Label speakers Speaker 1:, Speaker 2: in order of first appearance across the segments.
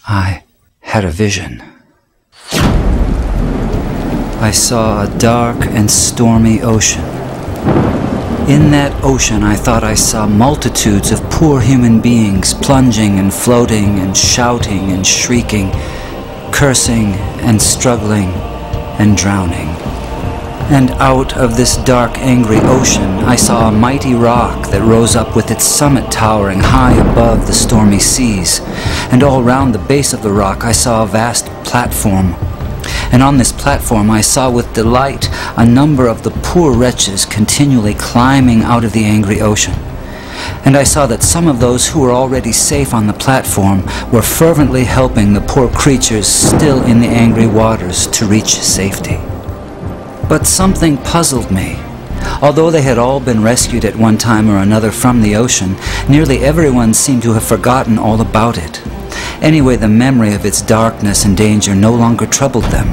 Speaker 1: I had a vision. I saw a dark and stormy ocean. In that ocean, I thought I saw multitudes of poor human beings plunging and floating and shouting and shrieking, cursing and struggling and drowning. And out of this dark, angry ocean, I saw a mighty rock that rose up with its summit towering high above the stormy seas. And all round the base of the rock, I saw a vast platform. And on this platform I saw with delight a number of the poor wretches continually climbing out of the angry ocean. And I saw that some of those who were already safe on the platform were fervently helping the poor creatures still in the angry waters to reach safety. But something puzzled me. Although they had all been rescued at one time or another from the ocean, nearly everyone seemed to have forgotten all about it. Anyway, the memory of its darkness and danger no longer troubled them.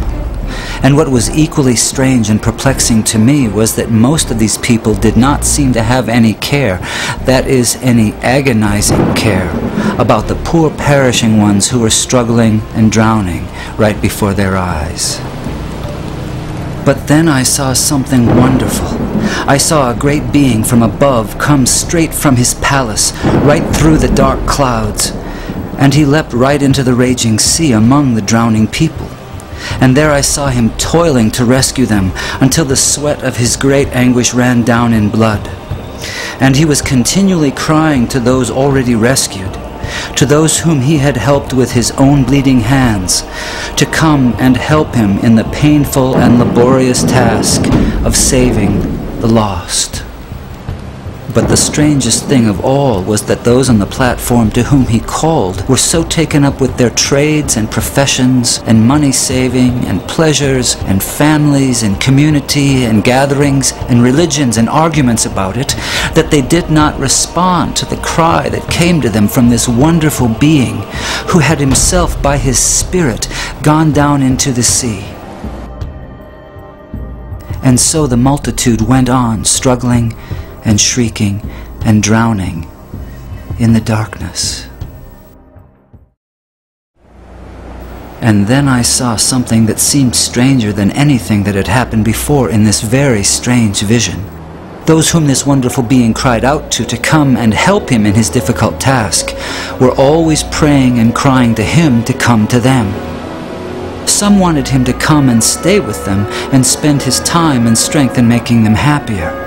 Speaker 1: And what was equally strange and perplexing to me was that most of these people did not seem to have any care, that is, any agonizing care, about the poor perishing ones who were struggling and drowning right before their eyes. But then I saw something wonderful. I saw a great being from above come straight from his palace, right through the dark clouds. And he leapt right into the raging sea among the drowning people. And there I saw him toiling to rescue them, until the sweat of his great anguish ran down in blood. And he was continually crying to those already rescued, to those whom he had helped with his own bleeding hands, to come and help him in the painful and laborious task of saving the lost. But the strangest thing of all was that those on the platform to whom he called were so taken up with their trades and professions and money-saving and pleasures and families and community and gatherings and religions and arguments about it that they did not respond to the cry that came to them from this wonderful being who had himself by his Spirit gone down into the sea. And so the multitude went on struggling and shrieking and drowning in the darkness. And then I saw something that seemed stranger than anything that had happened before in this very strange vision. Those whom this wonderful being cried out to come and help him in his difficult task were always praying and crying to him to come to them. Some wanted him to come and stay with them and spend his time and strength in making them happier.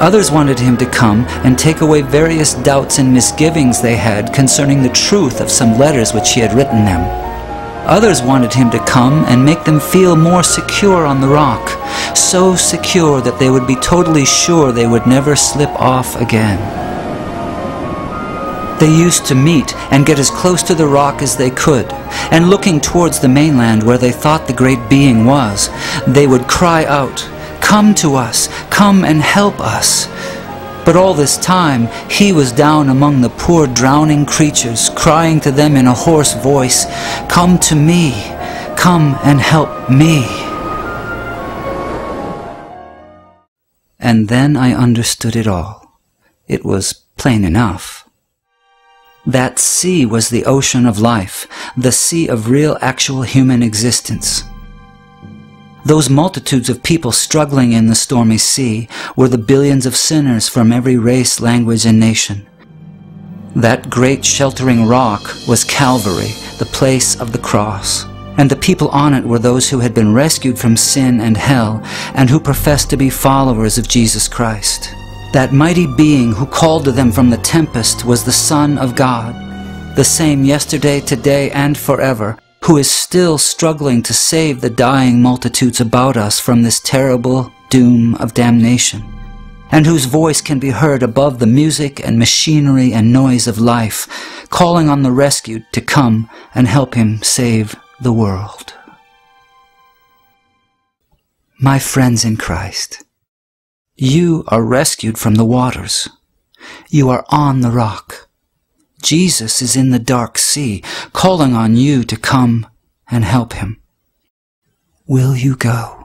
Speaker 1: Others wanted him to come and take away various doubts and misgivings they had concerning the truth of some letters which he had written them. Others wanted him to come and make them feel more secure on the rock, so secure that they would be totally sure they would never slip off again. They used to meet and get as close to the rock as they could, and looking towards the mainland where they thought the great being was, they would cry out, "Come to us, come and help us." But all this time he was down among the poor drowning creatures, crying to them in a hoarse voice, "Come to me, come and help me." And then I understood it all. It was plain enough. That sea was the ocean of life, the sea of real actual human existence. Those multitudes of people struggling in the stormy sea were the billions of sinners from every race, language, and nation. That great sheltering rock was Calvary, the place of the cross, and the people on it were those who had been rescued from sin and hell and who professed to be followers of Jesus Christ. That mighty being who called to them from the tempest was the Son of God, the same yesterday, today, and forever, who is still struggling to save the dying multitudes about us from this terrible doom of damnation, and whose voice can be heard above the music and machinery and noise of life, calling on the rescued to come and help him save the world. My friends in Christ, you are rescued from the waters. You are on the rock. Jesus is in the dark sea, calling on you to come and help him. Will you go?